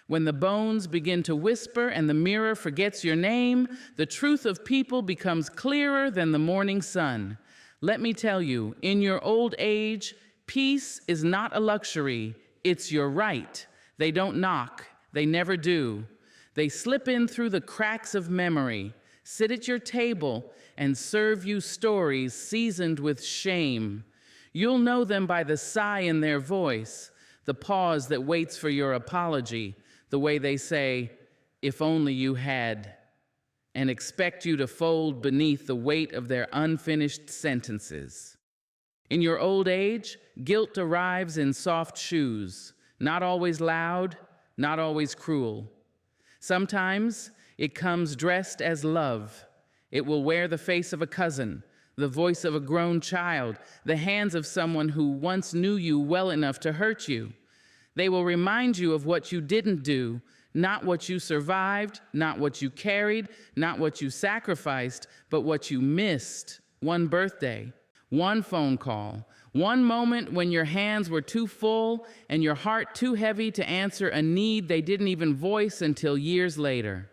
When the bones begin to whisper and the mirror forgets your name, the truth of people becomes clearer than the morning sun. Let me tell you, in your old age, peace is not a luxury, it's your right. They don't knock, they never do. They slip in through the cracks of memory, sit at your table, and serve you stories seasoned with shame. You'll know them by the sigh in their voice, the pause that waits for your apology, the way they say, "If only you had," and expect you to fold beneath the weight of their unfinished sentences. In your old age, guilt arrives in soft shoes, not always loud, not always cruel. Sometimes it comes dressed as love. It will wear the face of a cousin, the voice of a grown child, the hands of someone who once knew you well enough to hurt you. They will remind you of what you didn't do, not what you survived, not what you carried, not what you sacrificed, but what you missed. One birthday, one phone call, one moment when your hands were too full and your heart too heavy to answer a need they didn't even voice until years later.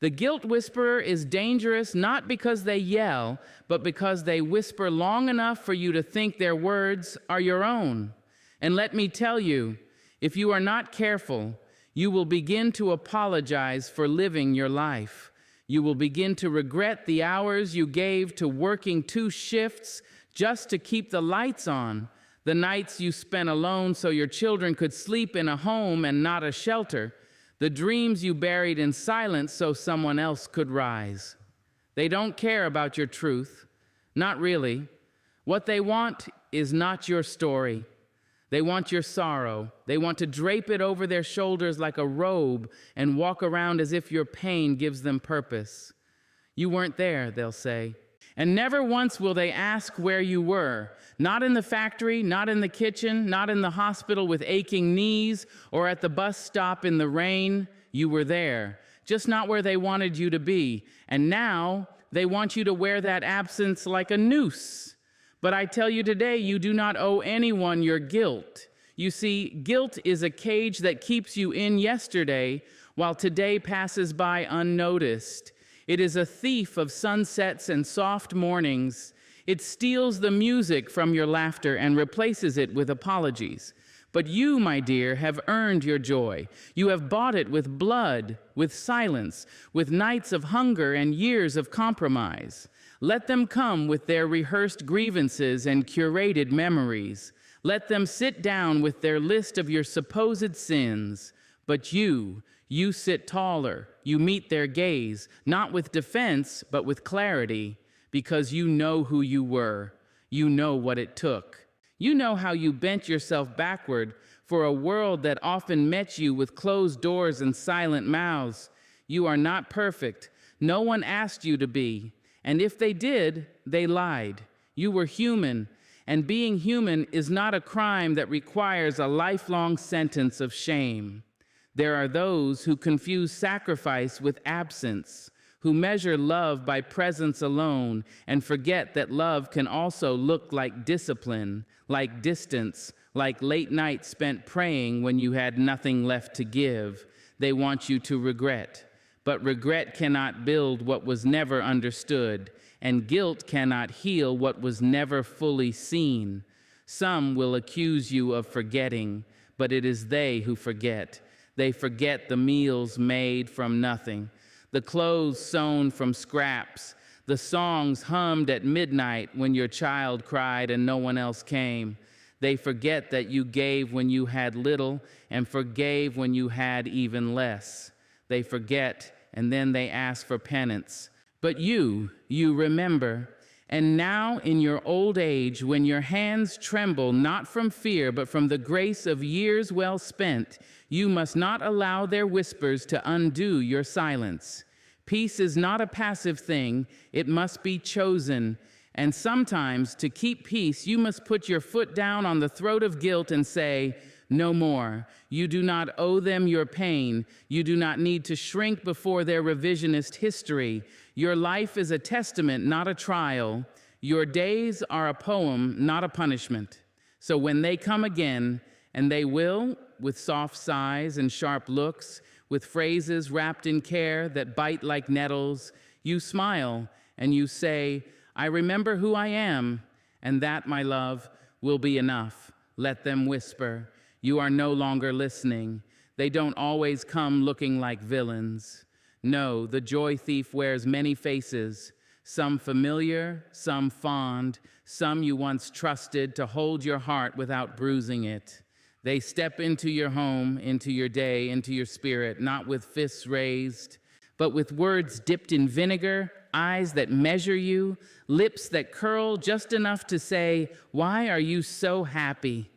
The guilt whisperer is dangerous not because they yell, but because they whisper long enough for you to think their words are your own. And let me tell you, if you are not careful, you will begin to apologize for living your life. You will begin to regret the hours you gave to working 2 shifts just to keep the lights on, the nights you spent alone so your children could sleep in a home and not a shelter, the dreams you buried in silence so someone else could rise. They don't care about your truth, not really. What they want is not your story. They want your sorrow. They want to drape it over their shoulders like a robe and walk around as if your pain gives them purpose. You weren't there, they'll say. And never once will they ask where you were. Not in the factory, not in the kitchen, not in the hospital with aching knees, or at the bus stop in the rain. You were there, just not where they wanted you to be. And now they want you to wear that absence like a noose. But I tell you today, you do not owe anyone your guilt. You see, guilt is a cage that keeps you in yesterday while today passes by unnoticed. It is a thief of sunsets and soft mornings. It steals the music from your laughter and replaces it with apologies. But you, my dear, have earned your joy. You have bought it with blood, with silence, with nights of hunger and years of compromise. Let them come with their rehearsed grievances and curated memories. Let them sit down with their list of your supposed sins. But you sit taller. You meet their gaze, not with defense, but with clarity, because you know who you were. You know what it took. You know how you bent yourself backward for a world that often met you with closed doors and silent mouths. You are not perfect. No one asked you to be. And if they did, they lied. You were human, and being human is not a crime that requires a lifelong sentence of shame. There are those who confuse sacrifice with absence, who measure love by presence alone and forget that love can also look like discipline, like distance, like late nights spent praying when you had nothing left to give. They want you to regret. But regret cannot build what was never understood, and guilt cannot heal what was never fully seen. Some will accuse you of forgetting, but it is they who forget. They forget the meals made from nothing, the clothes sewn from scraps, the songs hummed at midnight when your child cried and no one else came. They forget that you gave when you had little and forgave when you had even less. They forget, and then they ask for penance. But you remember. And now in your old age, when your hands tremble not from fear, but from the grace of years well spent, you must not allow their whispers to undo your silence. Peace is not a passive thing. It must be chosen. And sometimes, to keep peace, you must put your foot down on the throat of guilt and say, no more. You do not owe them your pain. You do not need to shrink before their revisionist history. Your life is a testament, not a trial. Your days are a poem, not a punishment. So when they come again, and they will, with soft sighs and sharp looks, with phrases wrapped in care that bite like nettles, you smile and you say, I remember who I am, and that, my love, will be enough. Let them whisper. You are no longer listening. They don't always come looking like villains. No, the joy thief wears many faces, some familiar, some fond, some you once trusted to hold your heart without bruising it. They step into your home, into your day, into your spirit, not with fists raised, but with words dipped in vinegar, eyes that measure you, lips that curl just enough to say, why are you so happy?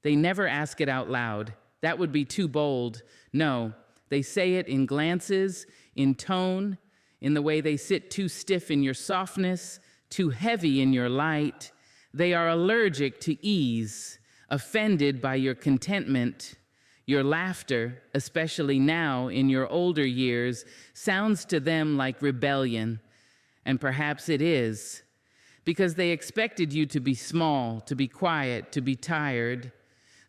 They never ask it out loud. That would be too bold. No, they say it in glances, in tone, in the way they sit too stiff in your softness, too heavy in your light. They are allergic to ease, offended by your contentment. Your laughter, especially now in your older years, sounds to them like rebellion. And perhaps it is, because they expected you to be small, to be quiet, to be tired.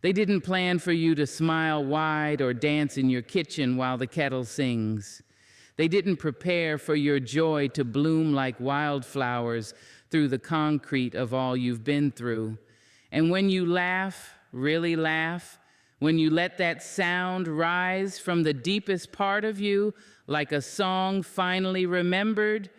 They didn't plan for you to smile wide or dance in your kitchen while the kettle sings. They didn't prepare for your joy to bloom like wildflowers through the concrete of all you've been through. And when you laugh, really laugh, when you let that sound rise from the deepest part of you like a song finally remembered,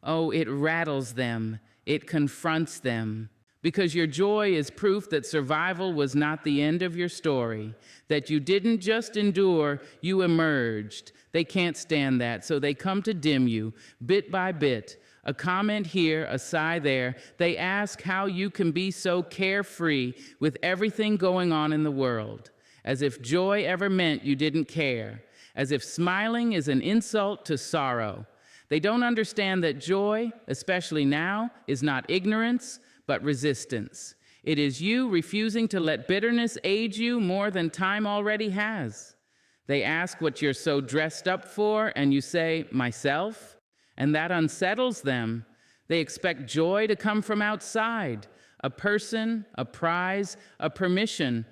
oh, it rattles them, it confronts them. Because your joy is proof that survival was not the end of your story, that you didn't just endure, you emerged. They can't stand that, so they come to dim you, bit by bit. A comment here, a sigh there. They ask how you can be so carefree with everything going on in the world, as if joy ever meant you didn't care, as if smiling is an insult to sorrow. They don't understand that joy, especially now, is not ignorance, but resistance. It is you refusing to let bitterness age you more than time already has. They ask what you're so dressed up for, and you say, myself, and that unsettles them. They expect joy to come from outside, a person, a prize, a permission,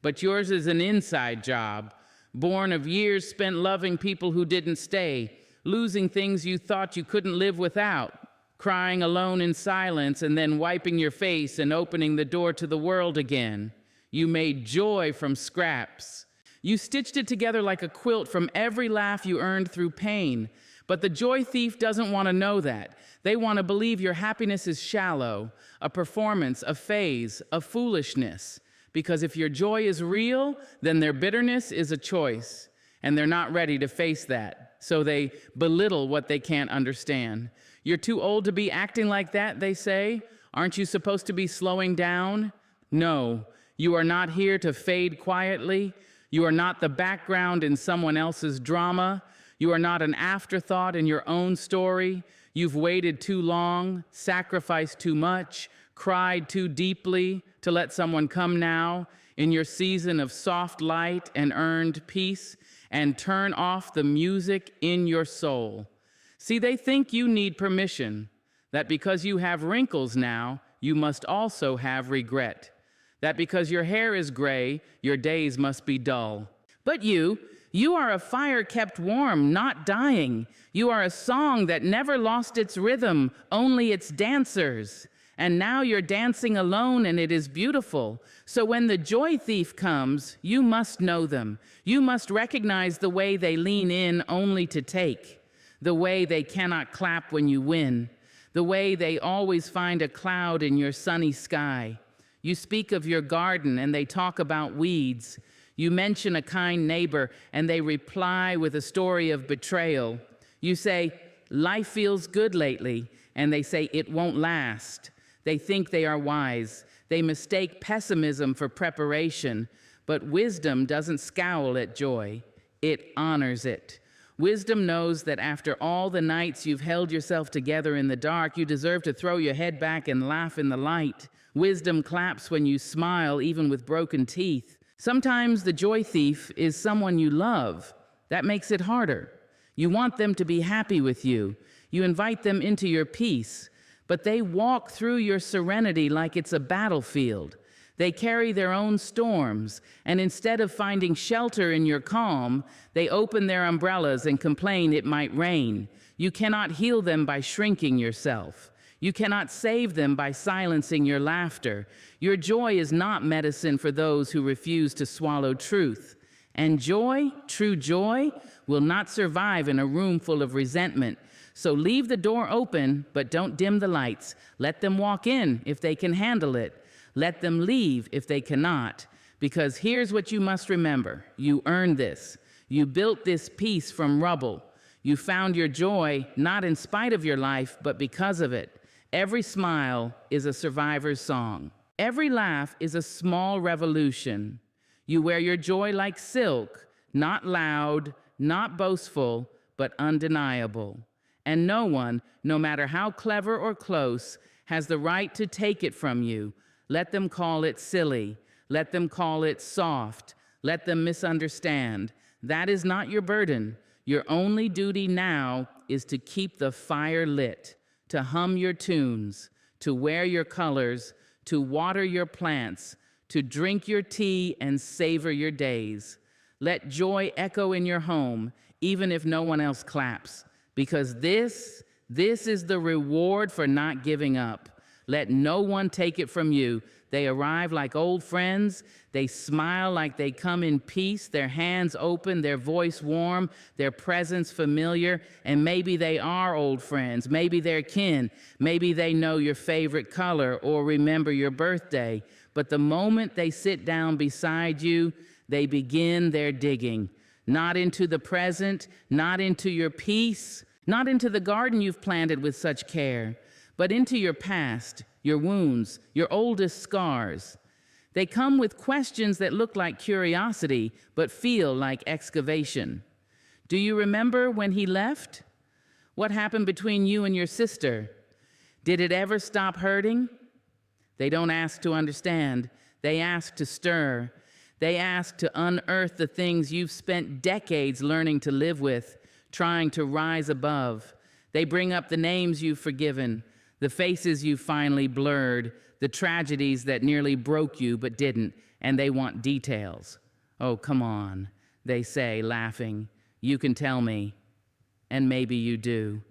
but yours is an inside job, born of years spent loving people who didn't stay, losing things you thought you couldn't live without, crying alone in silence and then wiping your face and opening the door to the world again. You made joy from scraps. You stitched it together like a quilt from every laugh you earned through pain. But the joy thief doesn't want to know that. They want to believe your happiness is shallow, a performance, a phase, a foolishness. Because if your joy is real, then their bitterness is a choice. And they're not ready to face that. So they belittle what they can't understand. You're too old to be acting like that, they say. Aren't you supposed to be slowing down? No, you are not here to fade quietly. You are not the background in someone else's drama. You are not an afterthought in your own story. You've waited too long, sacrificed too much, cried too deeply to let someone come now in your season of soft light and earned peace and turn off the music in your soul. See, they think you need permission, that because you have wrinkles now, you must also have regret, that because your hair is gray, your days must be dull. But you are a fire kept warm, not dying. You are a song that never lost its rhythm, only its dancers. And now you're dancing alone, and it is beautiful. So when the joy thief comes, you must know them. You must recognize the way they lean in only to take, the way they cannot clap when you win, the way they always find a cloud in your sunny sky. You speak of your garden, and they talk about weeds. You mention a kind neighbor, and they reply with a story of betrayal. You say, life feels good lately, and they say it won't last. They think they are wise. They mistake pessimism for preparation, but wisdom doesn't scowl at joy. It honors it. Wisdom knows that after all the nights you've held yourself together in the dark, you deserve to throw your head back and laugh in the light. Wisdom claps when you smile, even with broken teeth. Sometimes the joy thief is someone you love. That makes it harder. You want them to be happy with you. You invite them into your peace, but they walk through your serenity like it's a battlefield. They carry their own storms, and instead of finding shelter in your calm, they open their umbrellas and complain it might rain. You cannot heal them by shrinking yourself. You cannot save them by silencing your laughter. Your joy is not medicine for those who refuse to swallow truth. And joy, true joy, will not survive in a room full of resentment. So leave the door open, but don't dim the lights. Let them walk in if they can handle it. Let them leave if they cannot. Because here's what you must remember. You earned this. You built this piece from rubble. You found your joy not in spite of your life, but because of it. Every smile is a survivor's song. Every laugh is a small revolution. You wear your joy like silk, not loud, not boastful, but undeniable. And no one, no matter how clever or close, has the right to take it from you. Let them call it silly. Let them call it soft. Let them misunderstand. That is not your burden. Your only duty now is to keep the fire lit, to hum your tunes, to wear your colors, to water your plants, to drink your tea and savor your days. Let joy echo in your home, even if no one else claps, because this is the reward for not giving up. Let no one take it from you. They arrive like old friends. They smile like they come in peace, their hands open, their voice warm, their presence familiar. And maybe they are old friends. Maybe they're kin. Maybe they know your favorite color or remember your birthday. But the moment they sit down beside you, they begin their digging. Not into the present, not into your peace, not into the garden you've planted with such care, but into your past, your wounds, your oldest scars. They come with questions that look like curiosity, but feel like excavation. Do you remember when he left? What happened between you and your sister? Did it ever stop hurting? They don't ask to understand. They ask to stir. They ask to unearth the things you've spent decades learning to live with, trying to rise above. They bring up the names you've forgiven, the faces you finally blurred, the tragedies that nearly broke you but didn't, and they want details. Oh, come on, they say, laughing. You can tell me, and maybe you do,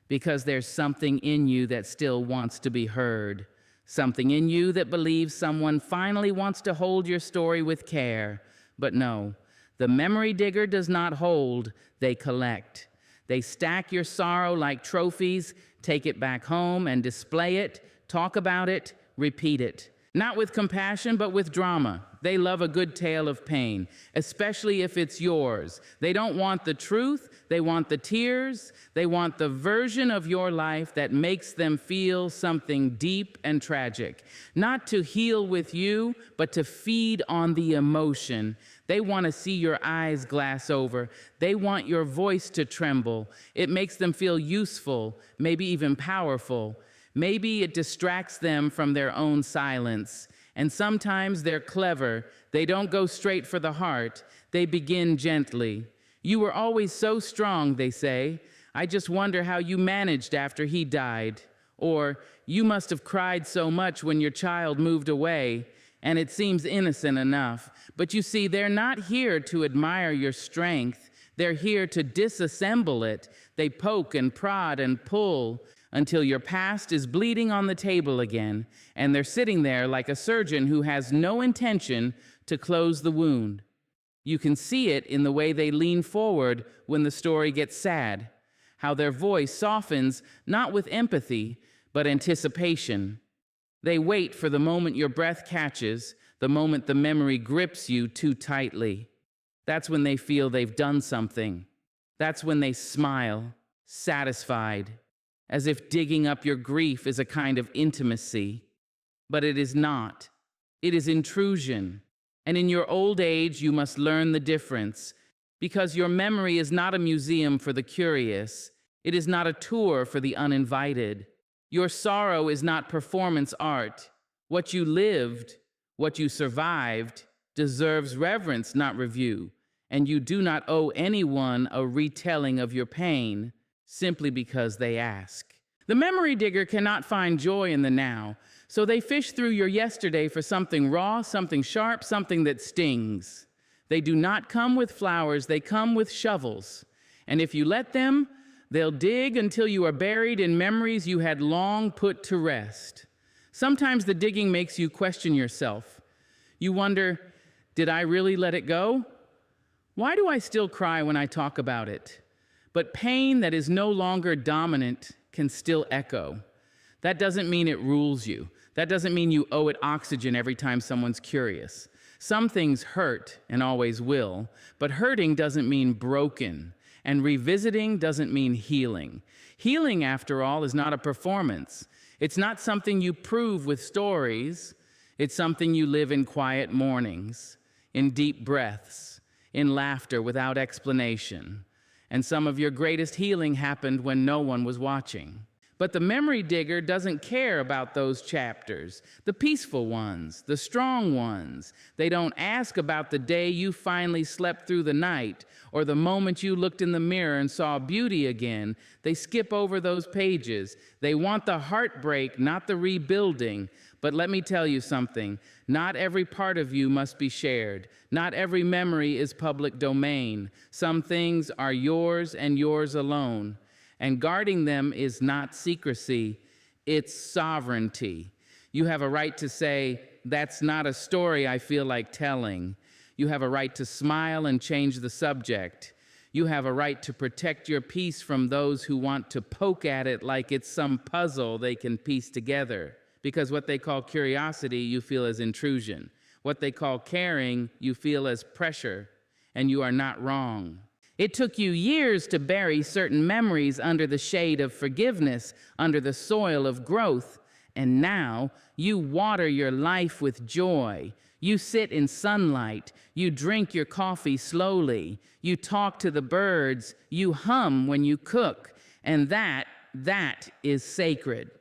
because there's something in you that still wants to be heard, something in you that believes someone finally wants to hold your story with care. But no, the memory digger does not hold, they collect. They stack your sorrow like trophies, take it back home and display it, talk about it, repeat it. Not with compassion, but with drama. They love a good tale of pain, especially if it's yours. They don't want the truth, they want the tears, they want the version of your life that makes them feel something deep and tragic. Not to heal with you, but to feed on the emotion. They want to see your eyes glass over. They want your voice to tremble. It makes them feel useful, maybe even powerful. Maybe it distracts them from their own silence. And sometimes they're clever. They don't go straight for the heart. They begin gently. You were always so strong, they say. I just wonder how you managed after he died. Or, you must have cried so much when your child moved away. And it seems innocent enough. But you see, they're not here to admire your strength. They're here to disassemble it. They poke and prod and pull until your past is bleeding on the table again, and they're sitting there like a surgeon who has no intention to close the wound. You can see it in the way they lean forward when the story gets sad, how their voice softens not with empathy, but anticipation. They wait for the moment your breath catches, the moment the memory grips you too tightly. That's when they feel they've done something. That's when they smile, satisfied, as if digging up your grief is a kind of intimacy. But it is not. It is intrusion. And in your old age, you must learn the difference, because your memory is not a museum for the curious. It is not a tour for the uninvited. Your sorrow is not performance art. What you lived, what you survived, deserves reverence, not review. And you do not owe anyone a retelling of your pain simply because they ask. The memory digger cannot find joy in the now, So they fish through your yesterday for something raw, something sharp, something that stings. They do not come with flowers, they come with shovels. And if you let them, they'll dig until you are buried in memories you had long put to rest. Sometimes the digging makes you question yourself. You wonder, did I really let it go? Why do I still cry when I talk about it? But pain that is no longer dominant can still echo. That doesn't mean it rules you. That doesn't mean you owe it oxygen every time someone's curious. Some things hurt and always will, but hurting doesn't mean broken, and revisiting doesn't mean healing. Healing, after all, is not a performance. It's not something you prove with stories. It's something you live in quiet mornings, in deep breaths, in laughter without explanation. And some of your greatest healing happened when no one was watching. But the memory digger doesn't care about those chapters, the peaceful ones, the strong ones. They don't ask about the day you finally slept through the night or the moment you looked in the mirror and saw beauty again. They skip over those pages. They want the heartbreak, not the rebuilding. But let me tell you something. Not every part of you must be shared. Not every memory is public domain. Some things are yours and yours alone. And guarding them is not secrecy, it's sovereignty. You have a right to say, that's not a story I feel like telling. You have a right to smile and change the subject. You have a right to protect your peace from those who want to poke at it like it's some puzzle they can piece together. Because what they call curiosity, you feel as intrusion. What they call caring, you feel as pressure, and you are not wrong. It took you years to bury certain memories under the shade of forgiveness, under the soil of growth, and now you water your life with joy. You sit in sunlight, you drink your coffee slowly, you talk to the birds, you hum when you cook, and that is sacred.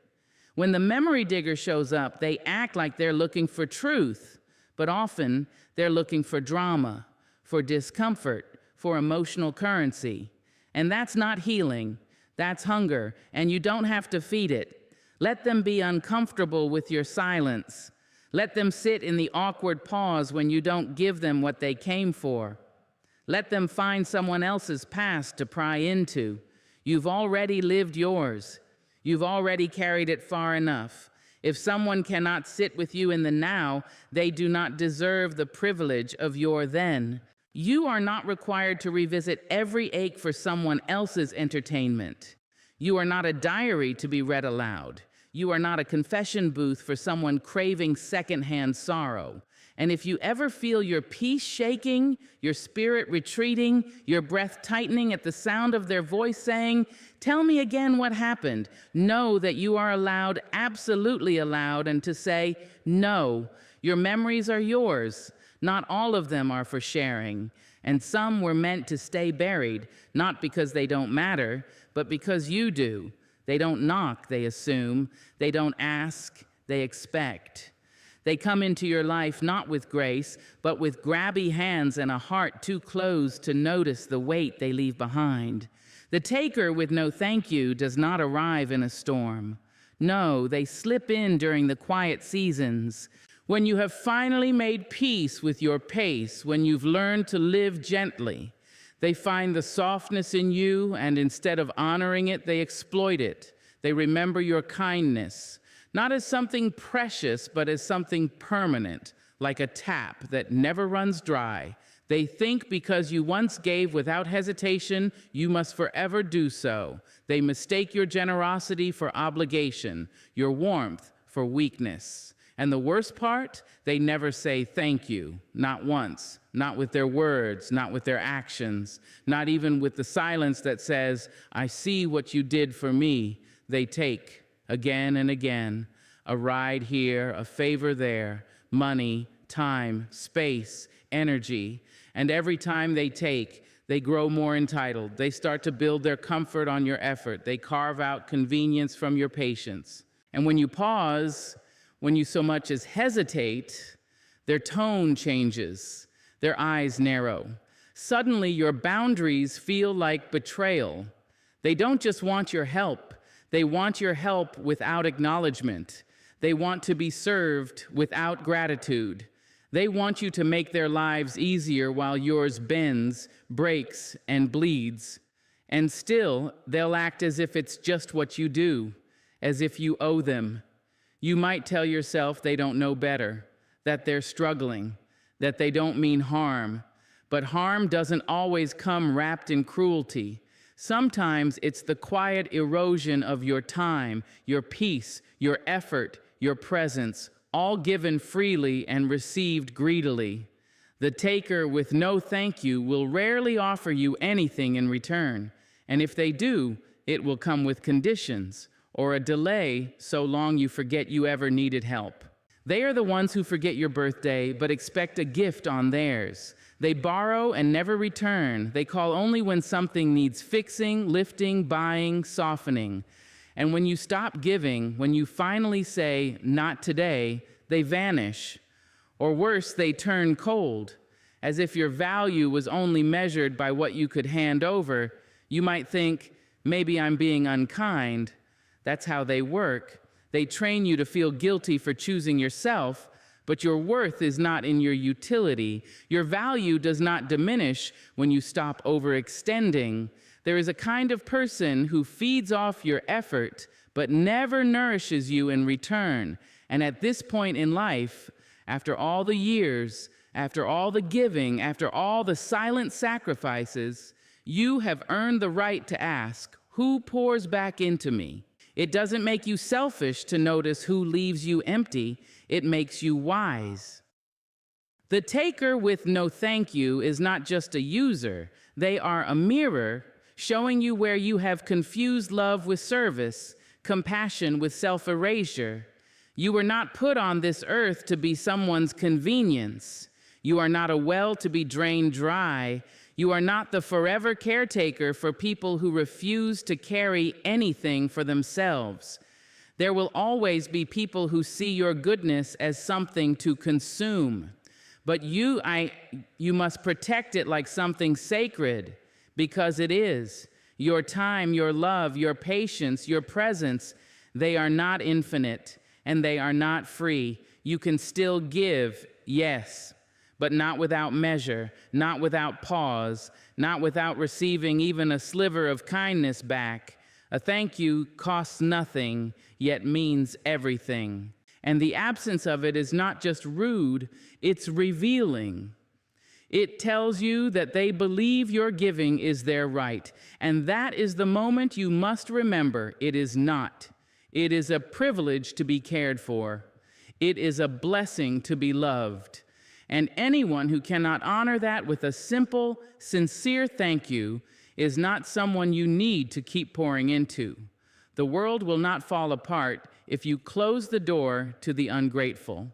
When the memory digger shows up, they act like they're looking for truth, but often they're looking for drama, for discomfort, for emotional currency. And that's not healing, that's hunger, and you don't have to feed it. Let them be uncomfortable with your silence. Let them sit in the awkward pause when you don't give them what they came for. Let them find someone else's past to pry into. You've already lived yours. You've already carried it far enough. If someone cannot sit with you in the now, they do not deserve the privilege of your then. You are not required to revisit every ache for someone else's entertainment. You are not a diary to be read aloud. You are not a confession booth for someone craving secondhand sorrow. And if you ever feel your peace shaking, your spirit retreating, your breath tightening at the sound of their voice saying, "Tell me again what happened," know that you are allowed, absolutely allowed, and to say, "No, your memories are yours." Not all of them are for sharing, and some were meant to stay buried, not because they don't matter, but because you do. They don't knock, they assume. They don't ask, they expect. They come into your life not with grace, but with grabby hands and a heart too closed to notice the weight they leave behind. The taker with no thank you does not arrive in a storm. No, they slip in during the quiet seasons. When you have finally made peace with your pace, when you've learned to live gently, they find the softness in you, and instead of honoring it, they exploit it. They remember your kindness, not as something precious, but as something permanent, like a tap that never runs dry. They think because you once gave without hesitation, you must forever do so. They mistake your generosity for obligation, your warmth for weakness. And the worst part, they never say thank you, not once, not with their words, not with their actions, not even with the silence that says, "I see what you did for me." They take again and again, a ride here, a favor there, money, time, space, energy. And every time they take, they grow more entitled. They start to build their comfort on your effort. They carve out convenience from your patience. And when you pause, when you so much as hesitate, their tone changes, their eyes narrow. Suddenly, your boundaries feel like betrayal. They don't just want your help, they want your help without acknowledgement. They want to be served without gratitude. They want you to make their lives easier while yours bends, breaks, and bleeds. And still, they'll act as if it's just what you do, as if you owe them. You might tell yourself they don't know better, that they're struggling, that they don't mean harm. But harm doesn't always come wrapped in cruelty. Sometimes it's the quiet erosion of your time, your peace, your effort, your presence, all given freely and received greedily. The taker with no thank you will rarely offer you anything in return, and if they do, it will come with conditions or a delay so long you forget you ever needed help. They are the ones who forget your birthday but expect a gift on theirs. They borrow and never return. They call only when something needs fixing, lifting, buying, softening. And when you stop giving, when you finally say, "Not today," they vanish. Or worse, they turn cold. As if your value was only measured by what you could hand over, you might think, maybe I'm being unkind. That's how they work. They train you to feel guilty for choosing yourself, but your worth is not in your utility. Your value does not diminish when you stop overextending. There is a kind of person who feeds off your effort, but never nourishes you in return. And at this point in life, after all the years, after all the giving, after all the silent sacrifices, you have earned the right to ask, who pours back into me? It doesn't make you selfish to notice who leaves you empty. It makes you wise. The taker with no thank you is not just a user. They are a mirror showing you where you have confused love with service, compassion with self-erasure. You were not put on this earth to be someone's convenience. You are not a well to be drained dry. You are not the forever caretaker for people who refuse to carry anything for themselves. There will always be people who see your goodness as something to consume. But you must protect it like something sacred, because it is. Your time, your love, your patience, your presence, they are not infinite and they are not free. You can still give, yes, but not without measure, not without pause, not without receiving even a sliver of kindness back. A thank you costs nothing, yet means everything. And the absence of it is not just rude, it's revealing. It tells you that they believe your giving is their right. And that is the moment you must remember it is not. It is a privilege to be cared for. It is a blessing to be loved. And anyone who cannot honor that with a simple, sincere thank you is not someone you need to keep pouring into. The world will not fall apart if you close the door to the ungrateful.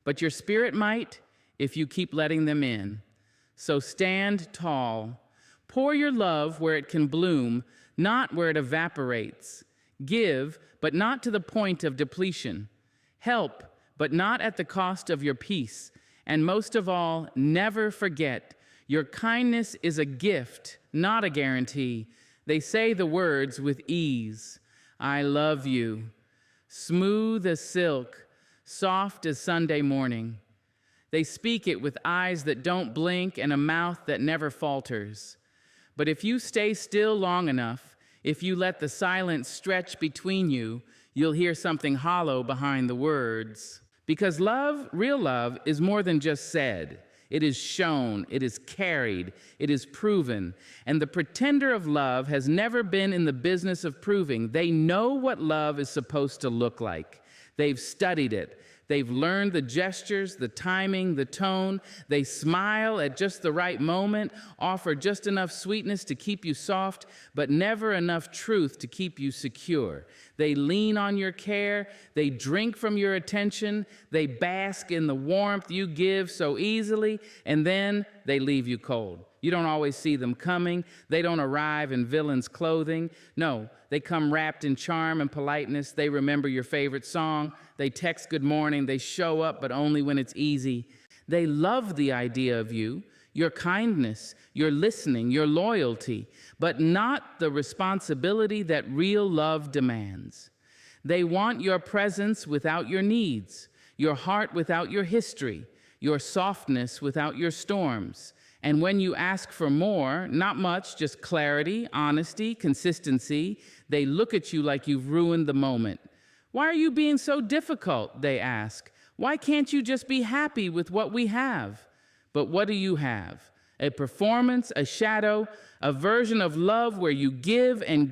But your spirit might if you keep letting them in. So stand tall. Pour your love where it can bloom, not where it evaporates. Give, but not to the point of depletion. Help, but not at the cost of your peace. And most of all, never forget, your kindness is a gift, not a guarantee. They say the words with ease. I love you. Smooth as silk, soft as Sunday morning. They speak it with eyes that don't blink and a mouth that never falters. But if you stay still long enough, if you let the silence stretch between you, you'll hear something hollow behind the words. Because love, real love, is more than just said. It is shown, it is carried, it is proven. And the pretender of love has never been in the business of proving. They know what love is supposed to look like. They've studied it. They've learned the gestures, the timing, the tone. They smile at just the right moment, offer just enough sweetness to keep you soft, but never enough truth to keep you secure. They lean on your care. They drink from your attention. They bask in the warmth you give so easily, and then they leave you cold. You don't always see them coming. They don't arrive in villain's clothing. No, they come wrapped in charm and politeness. They remember your favorite song. They text good morning. They show up, but only when it's easy. They love the idea of you, your kindness, your listening, your loyalty, but not the responsibility that real love demands. They want your presence without your needs, your heart without your history, your softness without your storms. And when you ask for more, not much, just clarity, honesty, consistency, they look at you like you've ruined the moment. Why are you being so difficult? They ask. Why can't you just be happy with what we have? But what do you have? A performance, a shadow, a version of love where you give and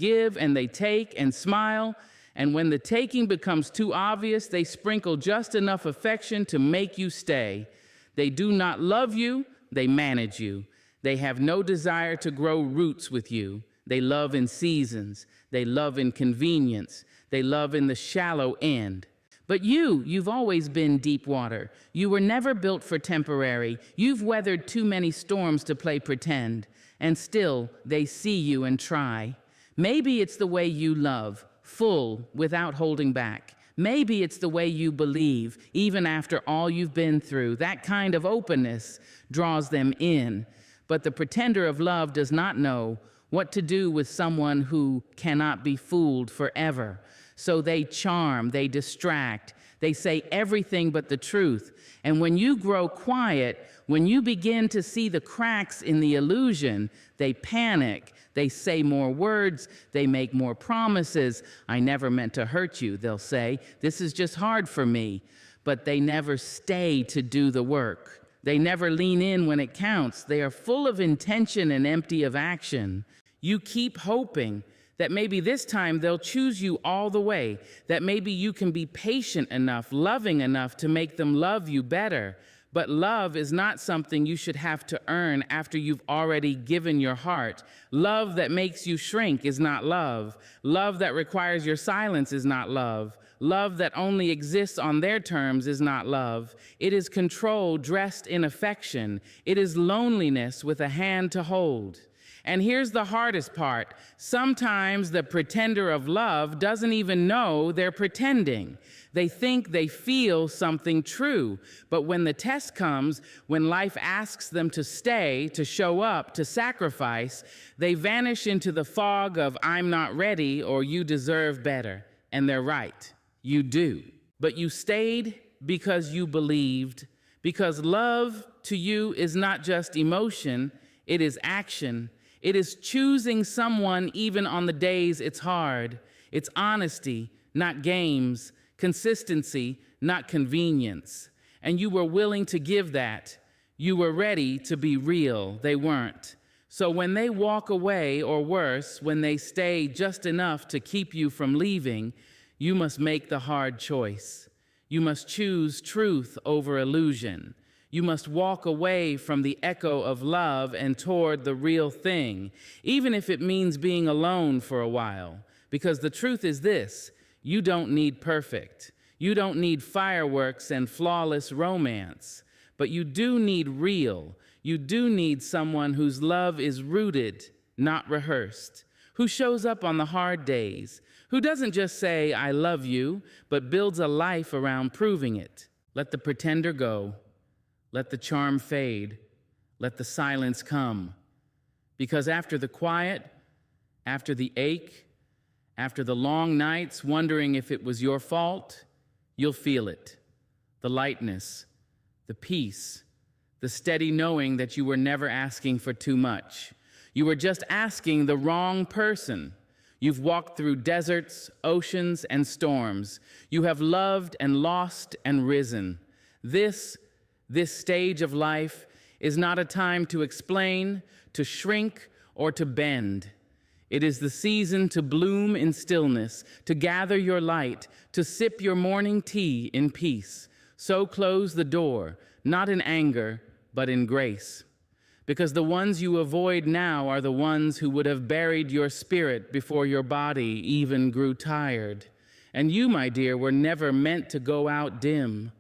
they take and smile. And when the taking becomes too obvious, they sprinkle just enough affection to make you stay. They do not love you, they manage you. They have no desire to grow roots with you. They love in seasons. They love in convenience. They love in the shallow end. But you've always been deep water. You were never built for temporary. You've weathered too many storms to play pretend. And still, they see you and try. Maybe it's the way you love, full, without holding back. Maybe it's the way you believe, even after all you've been through. That kind of openness draws them in. But the pretender of love does not know what to do with someone who cannot be fooled forever. So they charm, they distract, they say everything but the truth. And when you grow quiet, when you begin to see the cracks in the illusion, they panic, they say more words, they make more promises. I never meant to hurt you, they'll say. This is just hard for me. But they never stay to do the work. They never lean in when it counts. They are full of intention and empty of action. You keep hoping that maybe this time they'll choose you all the way, that maybe you can be patient enough, loving enough to make them love you better. But love is not something you should have to earn after you've already given your heart. Love that makes you shrink is not love. Love that requires your silence is not love. Love that only exists on their terms is not love. It is control dressed in affection. It is loneliness with a hand to hold. And here's the hardest part. Sometimes the pretender of love doesn't even know they're pretending. They think they feel something true. But when the test comes, when life asks them to stay, to show up, to sacrifice, they vanish into the fog of I'm not ready or you deserve better. And they're right. You do. But you stayed because you believed, because love to you is not just emotion, it is action. It is choosing someone even on the days it's hard. It's honesty, not games, consistency, not convenience. And you were willing to give that. You were ready to be real. They weren't. So when they walk away, or worse, when they stay just enough to keep you from leaving, you must make the hard choice. You must choose truth over illusion. You must walk away from the echo of love and toward the real thing, even if it means being alone for a while. Because the truth is this, you don't need perfect. You don't need fireworks and flawless romance. But you do need real. You do need someone whose love is rooted, not rehearsed, who shows up on the hard days, who doesn't just say, I love you, but builds a life around proving it. Let the pretender go. Let the charm fade. Let the silence come. Because after the quiet, after the ache, after the long nights wondering if it was your fault, you'll feel it. The lightness, the peace, the steady knowing that you were never asking for too much. You were just asking the wrong person. You've walked through deserts, oceans, and storms. You have loved and lost and risen. This stage of life is not a time to explain, to shrink, or to bend. It is the season to bloom in stillness, to gather your light, to sip your morning tea in peace. So close the door, not in anger, but in grace. Because the ones you avoid now are the ones who would have buried your spirit before your body even grew tired. And you, my dear, were never meant to go out dim.